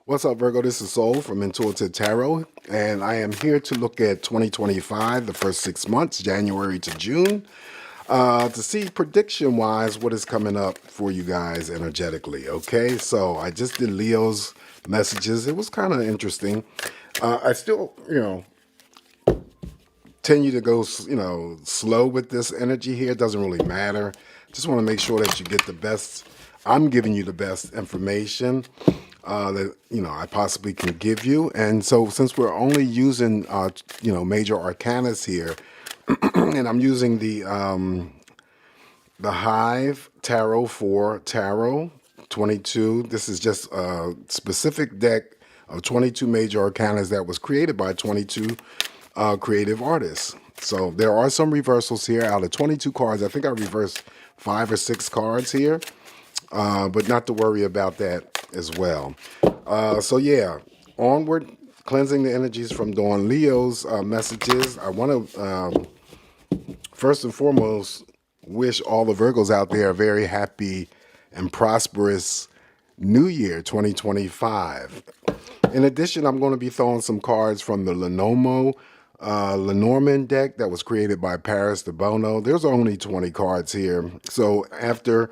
What's up, Virgo? This is Soul from Intuitive Tarot, and I am here to look at 2025, the first 6 months, January to June, to see prediction-wise what is coming up for you guys energetically, okay? So I just did Leo's messages. It was kind of interesting. I still, continue to go, slow with this energy here. It doesn't really matter. Just want to make sure that you get the best. I'm giving you the best information that I possibly can give you. And so since we're only using major arcanas here, and I'm using the Hive Tarot for Tarot 22. This is just a specific deck of 22 major arcanas that was created by 22 creative artists. So there are some reversals here. Out of 22 cards, I think I reversed 5 or 6 cards here, but not to worry about that as well. So yeah, onward, cleansing the energies from Dawn Leo's messages. I want to first and foremost wish all the Virgos out there a very happy and prosperous New Year 2025. In addition, I'm going to be throwing some cards from the Lenormand deck that was created by Paris de Bono. There's only 20 cards here. So after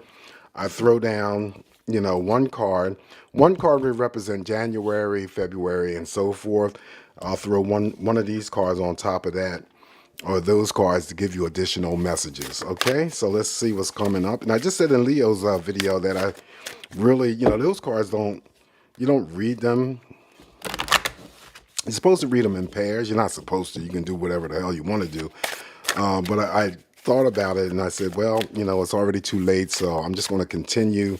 I throw down, one card will represent January, February, and so forth. I'll throw one of these cards on top of that, or those cards, to give you additional messages. Okay, so let's see what's coming up. And I just said in Leo's video that I really, those cards you don't read them. You're supposed to read them in pairs. You're not supposed to. You can do whatever the hell you want to do. But I thought about it and I said, well, it's already too late, so I'm just going to continue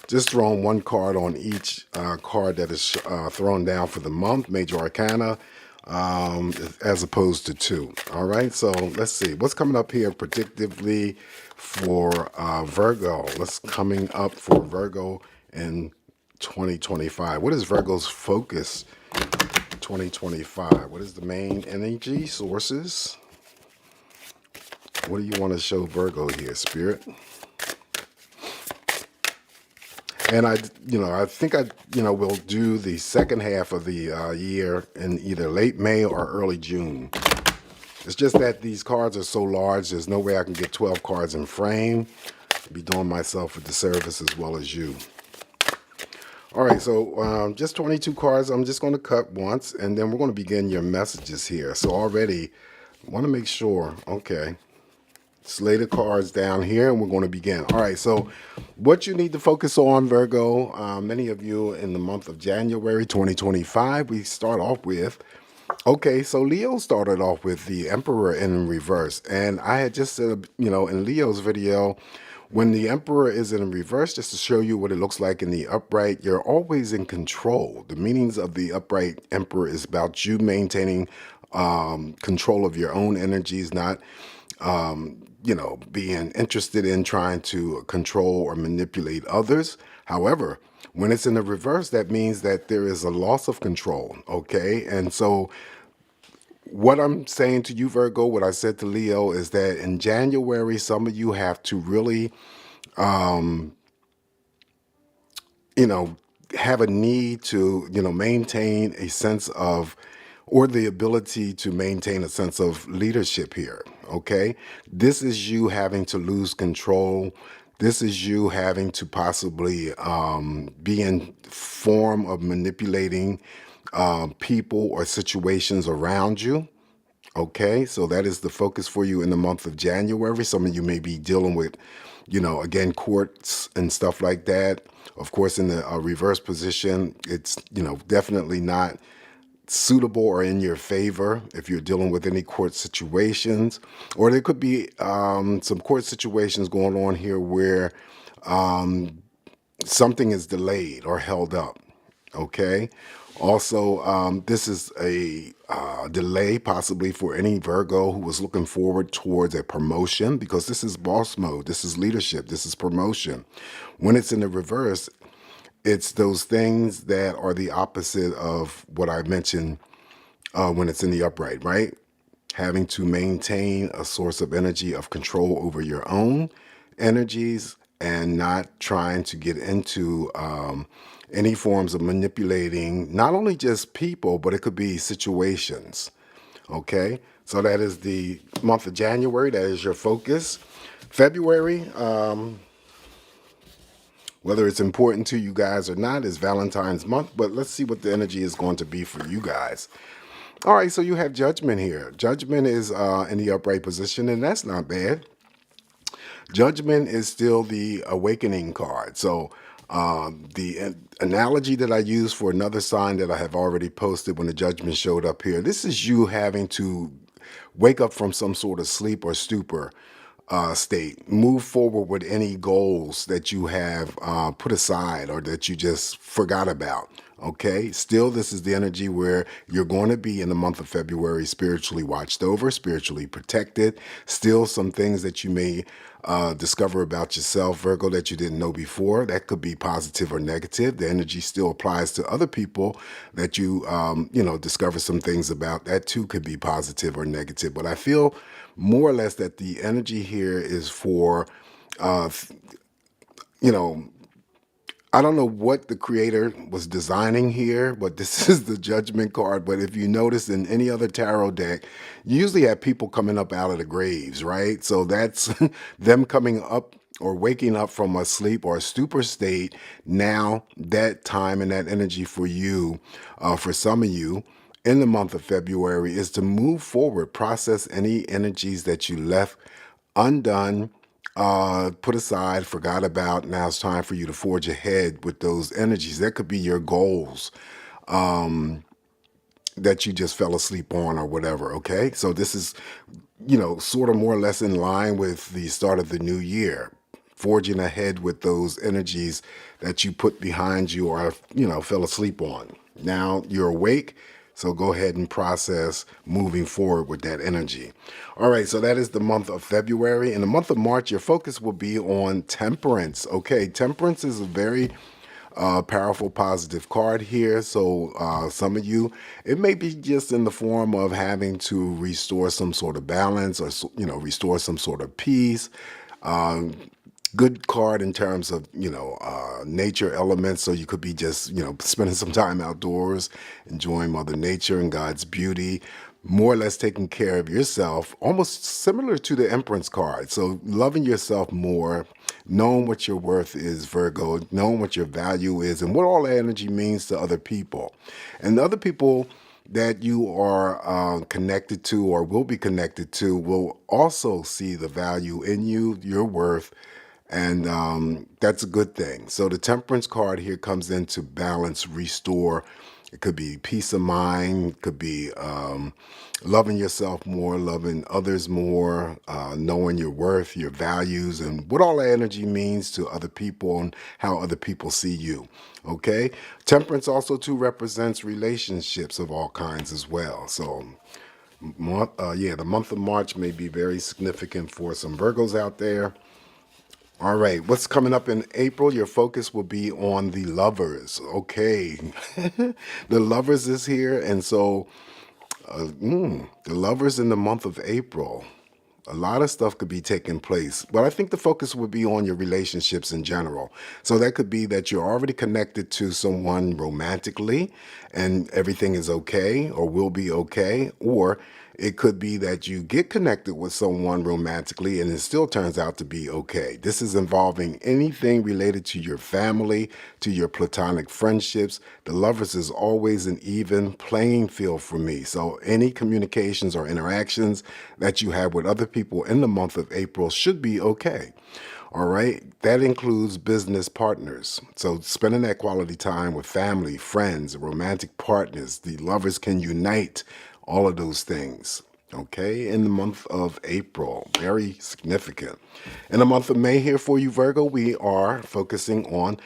just throwing one card on each card that is thrown down for the month, major arcana, as opposed to 2. All right, so let's see what's coming up here predictively for Virgo. What's coming up for Virgo in 2025? What is Virgo's focus 2025? What is the main energy sources? What do you want to show Virgo here, Spirit? And I think we'll do the second half of the year in either late May or early June. It's just that these cards are so large, there's no way I can get 12 cards in frame. I'd be doing myself a disservice as well as you. All right, so just 22 cards. I'm just going to cut once, and then we're going to begin your messages here. So already, I want to make sure, okay, lay the cards down here, and we're going to begin. All right, so what you need to focus on, Virgo, many of you in the month of January 2025, we start off with, okay, so Leo started off with the Emperor in reverse. And I had just said, in Leo's video, when the Emperor is in reverse, just to show you what it looks like in the upright, you're always in control. The meanings of the upright Emperor is about you maintaining control of your own energies, not, being interested in trying to control or manipulate others. However, when it's in the reverse, that means that there is a loss of control, okay? And so what I'm saying to you, Virgo, what I said to Leo, is that in January, some of you have to really, have a need to, maintain a sense of, or the ability to maintain a sense of leadership here, okay? This is you having to lose control. This is you having to possibly be in form of manipulating people or situations around you. Okay, so that is the focus for you in the month of January. Some of you may be dealing with, again, courts and stuff like that. Of course, in the reverse position, it's, definitely not suitable or in your favor if you're dealing with any court situations. Or there could be some court situations going on here where something is delayed or held up. Okay. Also, this is a delay possibly for any Virgo who was looking forward towards a promotion, because this is boss mode. This is leadership. This is promotion. When it's in the reverse, it's those things that are the opposite of what I mentioned when it's in the upright, right? Having to maintain a source of energy of control over your own energies, and not trying to get into any forms of manipulating not only just people, but it could be situations. Okay, so that is the month of January. That is your focus. February, whether it's important to you guys or not, is Valentine's month, but let's see what the energy is going to be for you guys. All right, so you have Judgment here. Judgment is in the upright position, and that's not bad. Judgment is still the awakening card. So the analogy that I use for another sign that I have already posted when the Judgment showed up here, this is you having to wake up from some sort of sleep or stupor state, move forward with any goals that you have put aside or that you just forgot about. Okay, still, this is the energy where you're going to be in the month of February spiritually watched over, spiritually protected. Still, some things that you may discover about yourself, Virgo, that you didn't know before. That could be positive or negative. The energy still applies to other people that you, discover some things about. That too could be positive or negative. But I feel more or less that the energy here is for, you know, I don't know what the creator was designing here, but this is the Judgment card. But if you notice in any other tarot deck, you usually have people coming up out of the graves, right? So that's them coming up or waking up from a sleep or a stupor state. Now that time and that energy for you, for some of you, in the month of February is to move forward, process any energies that you left undone, put aside, forgot about. Now it's time for you to forge ahead with those energies. That could be your goals that you just fell asleep on or whatever. Okay, so this is, sort of more or less in line with the start of the new year, forging ahead with those energies that you put behind you or fell asleep on. Now you're awake. So go ahead and process moving forward with that energy. All right, so that is the month of February. In the month of March, your focus will be on temperance. Okay, temperance is a very powerful, positive card here. So some of you, it may be just in the form of having to restore some sort of balance or, restore some sort of peace. Good card in terms of, nature elements. So you could be just, spending some time outdoors, enjoying Mother Nature and God's beauty, more or less taking care of yourself, almost similar to the Empress card. So loving yourself more, knowing what your worth is, Virgo, knowing what your value is and what all that energy means to other people. And the other people that you are connected to or will be connected to will also see the value in you, your worth, and that's a good thing. So the Temperance card here comes in to balance, restore. It could be peace of mind. It could be loving yourself more, loving others more, knowing your worth, your values, and what all that energy means to other people and how other people see you. Okay? Temperance also too represents relationships of all kinds as well. So the month of March may be very significant for some Virgos out there. All right, what's coming up in April? Your focus will be on the Lovers. Okay, the Lovers is here, and so the Lovers in the month of April. A lot of stuff could be taking place, but I think the focus would be on your relationships in general. So that could be that you're already connected to someone romantically and everything is okay or will be okay, or it could be that you get connected with someone romantically and it still turns out to be okay. This is involving anything related to your family, to your platonic friendships. The Lovers is always an even playing field for me. So any communications or interactions that you have with other people in the month of April should be okay. All right, that includes business partners. So spending that quality time with family, friends, romantic partners, the Lovers can unite all of those things. Okay, in the month of April, very significant. In the month of May here for you, Virgo, we are focusing on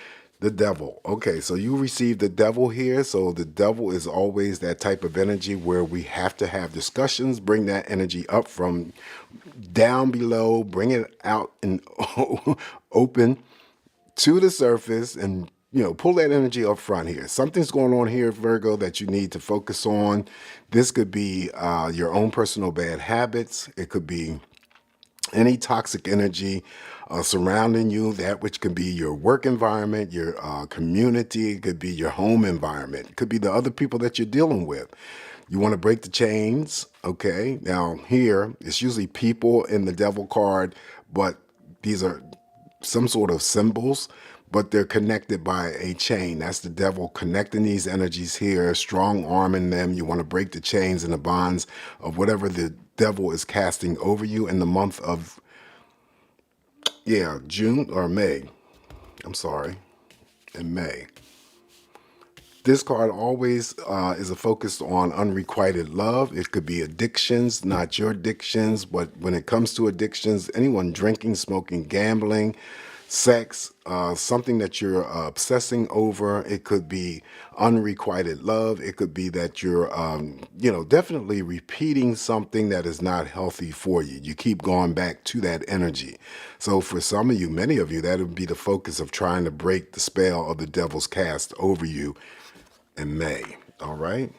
the Devil. Okay, so you received the Devil here. So the Devil is always that type of energy where we have to have discussions, bring that energy up from down below, bring it out and open to the surface and pull that energy up front here. Something's going on here, Virgo, that you need to focus on. This could be your own personal bad habits. It could be any toxic energy surrounding you, that which could be your work environment, your community, it could be your home environment, it could be the other people that you're dealing with. You want to break the chains, okay? Now, here, it's usually people in the devil card, but these are some sort of symbols, but they're connected by a chain. That's the devil connecting these energies here, strong arming them. You want to break the chains and the bonds of whatever the devil is casting over you in the month of, June or May. I'm sorry, in May. This card always is a focus on unrequited love. It could be addictions, not your addictions, but when it comes to addictions, anyone drinking, smoking, gambling, sex, something that you're obsessing over. It could be unrequited love. It could be that you're, definitely repeating something that is not healthy for you. You keep going back to that energy. So for some of you, many of you, that would be the focus of trying to break the spell of the devil's cast over you in May. All right.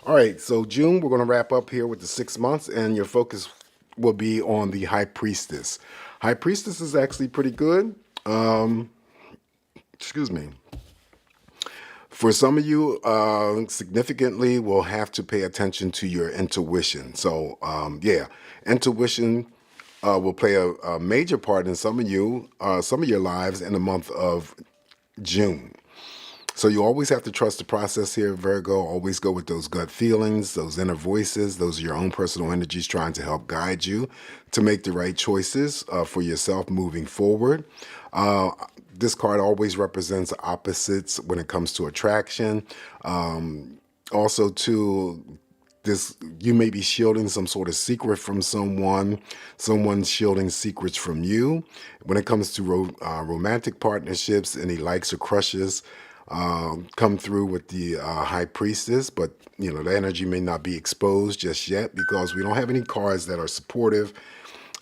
All right. So June, we're going to wrap up here with the 6 months, and your focus will be on the High Priestess. High Priestess is actually pretty good. Excuse me. For some of you, significantly, will have to pay attention to your intuition. So, intuition will play a major part in some of your lives in the month of June. So you always have to trust the process here, Virgo. Always go with those gut feelings, those inner voices. Those are your own personal energies trying to help guide you to make the right choices for yourself moving forward. This card always represents opposites when it comes to attraction. Also, too, you may be shielding some sort of secret from someone's shielding secrets from you. When it comes to romantic partnerships, any likes or crushes come through with the High Priestess, but the energy may not be exposed just yet because we don't have any cards that are supportive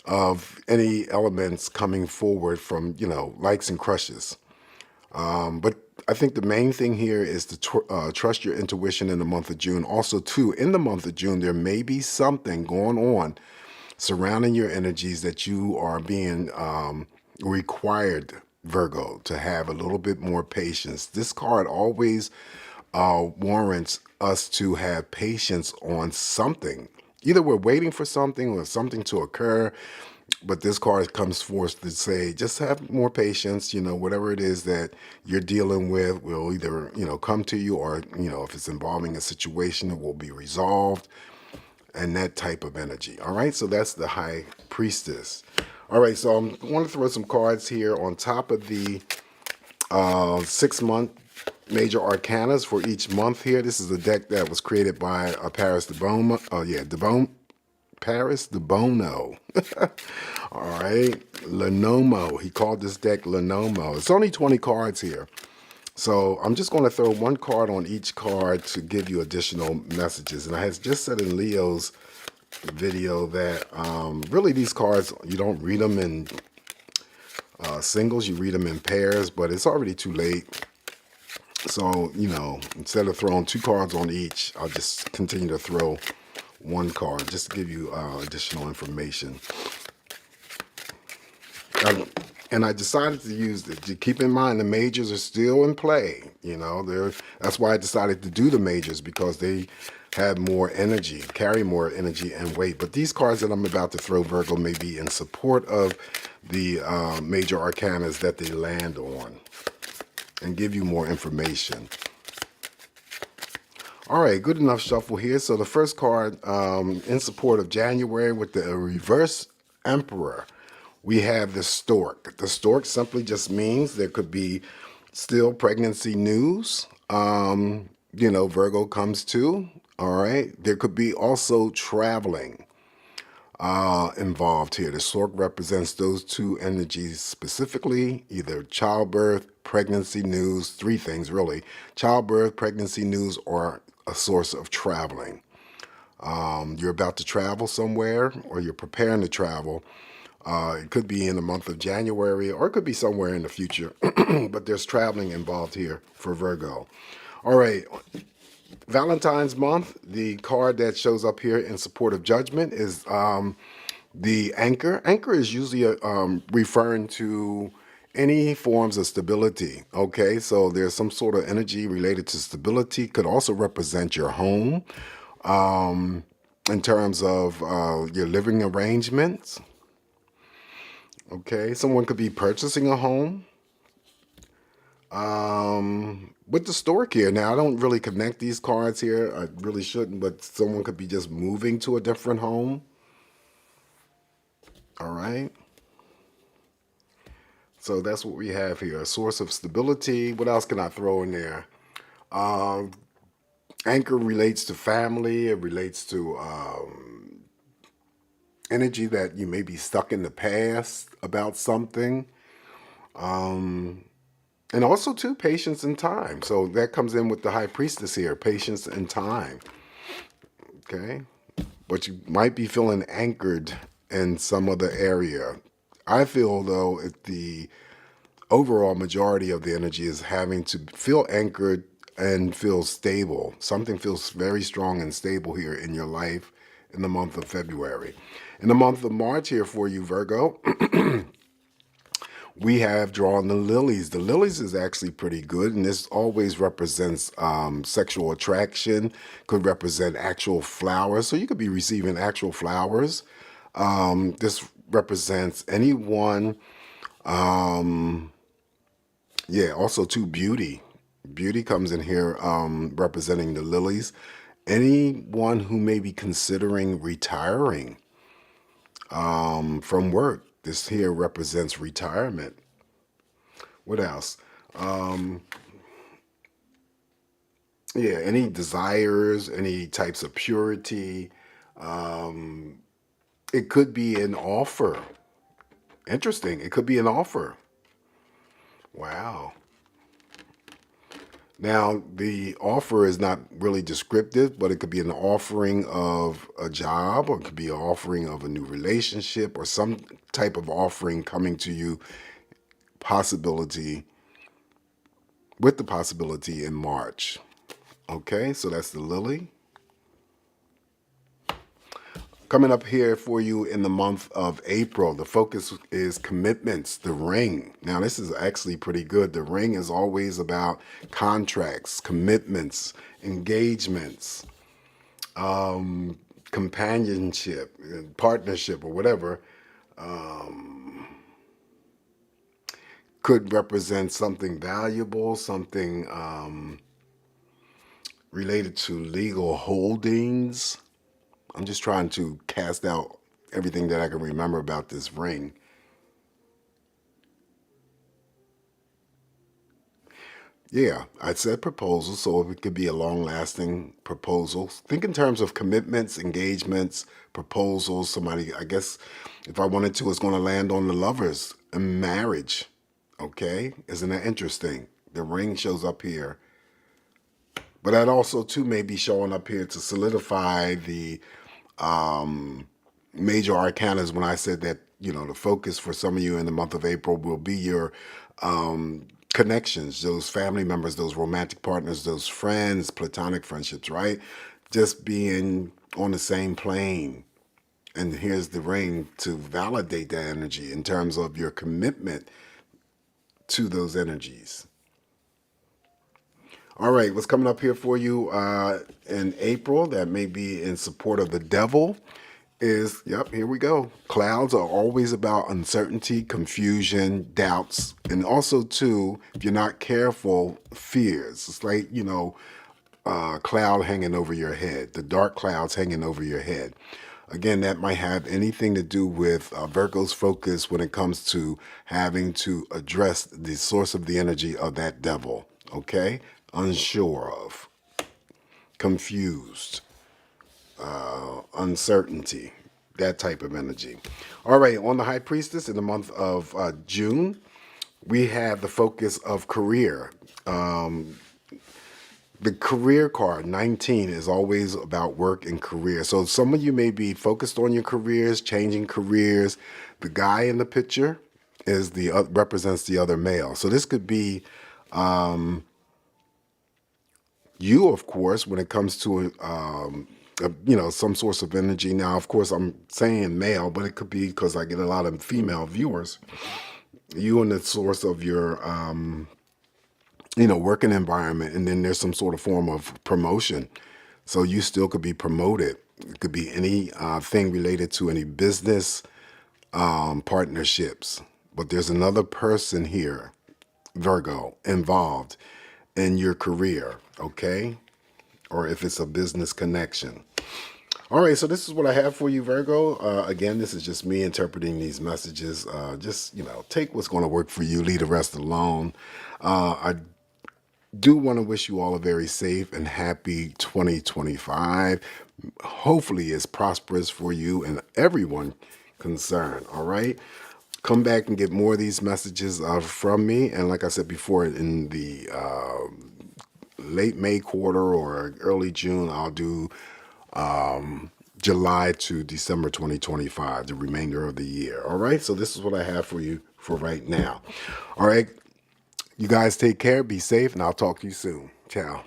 of any elements coming forward from likes and crushes. But I think the main thing here is to trust your intuition in the month of June. Also, too, in the month of June, there may be something going on surrounding your energies that you are being required, Virgo, to have a little bit more patience. This card always warrants us to have patience on something. Either we're waiting for something or something to occur, but this card comes forth to say, just have more patience. Whatever it is that you're dealing with will either, come to you, or, if it's involving a situation, it will be resolved, and that type of energy. All right. So that's the High Priestess. All right. So I want to throw some cards here on top of the 6-month major arcanas for each month here. This is a deck that was created by Paris de Bono. Paris de Bono. All right. Lenomo. He called this deck Lenomo. It's only 20 cards here. So I'm just going to throw one card on each card to give you additional messages. And I had just said in Leo's video that really these cards, you don't read them in singles, you read them in pairs, but it's already too late. So, instead of throwing 2 cards on each, I'll just continue to throw 1 card just to give you additional information. And I decided to use it. To keep in mind, the majors are still in play. That's why I decided to do the majors, because they have more energy, carry more energy and weight. But these cards that I'm about to throw, Virgo, may be in support of the major arcanas that they land on and give you more information. All right, good enough shuffle here. So the first card in support of January with the reverse Emperor, we have the Stork. The Stork simply just means there could be still pregnancy news. Virgo comes to. All right. There could be also traveling involved here. The Stork represents those 2 energies specifically, either childbirth, pregnancy news, 3 things really. Childbirth, pregnancy news, or a source of traveling. You're about to travel somewhere, or you're preparing to travel. It could be in the month of January, or it could be somewhere in the future, but there's traveling involved here for Virgo. All right, Valentine's month, the card that shows up here in support of Judgment is The anchor is usually referring to any forms of stability. Okay, so there's some sort of energy related to stability. Could also represent your home in terms of your living arrangements. Okay, someone could be purchasing a home. With the stork here, now I don't really connect these cards here. I really shouldn't, but someone could be just moving to a different home. All right. So that's what we have here. A source of stability. What else can I throw in there? Um, Anchor relates to family. It relates to energy that you may be stuck in the past about something. And also, too, patience and time. So that comes in with the high priestess here, patience and time. Okay. But you might be feeling anchored in some other area. I feel, though, if the overall majority of the energy is having to feel anchored and feel stable. Something feels very strong and stable here in your life in the month of February. In the month of March here for you, Virgo, we have drawn the lilies. The lilies is actually pretty good, and this always represents sexual attraction, could represent actual flowers. So you could be receiving actual flowers. This represents anyone, also too beauty. Beauty comes in here representing the lilies. Anyone who may be considering retiring from work. This here represents retirement. What else? Any desires, any types of purity. It could be an offer. Interesting. It could be an offer. Wow. Now, the offer is not really descriptive, but it could be an offering of a job, or it could be an offering of a new relationship, or some type of offering coming to you, possibility, with the possibility in March. Okay, so that's the lily. Coming up here for you in the month of April, the focus is commitments, the ring. Now, this is actually pretty good. The ring is always about contracts, commitments, engagements, companionship, partnership, or whatever. Could represent something valuable, something related to legal holdings. I'm just trying to cast out everything that I can remember about this ring. Yeah, I said proposal, so it could be a long-lasting proposal. Think in terms of commitments, engagements, proposals. Somebody, I guess, if I wanted to, it's going to land on the lovers and marriage. Okay, isn't that interesting? The ring shows up here, but that also too may be showing up here to solidify the major arcanas. When I said that, the focus for some of you in the month of April will be your connections, those family members, those romantic partners, those friends, platonic friendships, right? Just being on the same plane. And here's the ring to validate that energy in terms of your commitment to those energies. All right, what's coming up here for you in April that may be in support of the devil is, here we go. Clouds are always about uncertainty, confusion, doubts, and also, too, if you're not careful, fears. It's like, cloud hanging over your head, the dark clouds hanging over your head. Again, that might have anything to do with Virgo's focus when it comes to having to address the source of the energy of that devil, okay? Unsure of, confused, uncertainty, that type of energy. All right, on the High Priestess in the month of June, we have the focus of career. The career card, 19, is always about work and career. So some of you may be focused on your careers, changing careers. The guy in the picture is represents the other male. So this could be you, of course, when it comes to some source of energy. Now, of course, I'm saying male, but it could be because I get a lot of female viewers. You and the source of your, working environment, and then there's some sort of form of promotion. So you still could be promoted. It could be any thing related to any business partnerships. But there's another person here, Virgo, involved in your career, okay? Or if it's a business connection. All right, so this is what I have for you, Virgo. Again, this is just me interpreting these messages. Just, take what's going to work for you, leave the rest alone. I do want to wish you all a very safe and happy 2025. Hopefully it's prosperous for you and everyone concerned, all right? Come back and get more of these messages from me. And like I said before, in the late May quarter or early June, I'll do July to December 2025, the remainder of the year. All right, so this is what I have for you for right now. All right, you guys take care, be safe, and I'll talk to you soon. Ciao.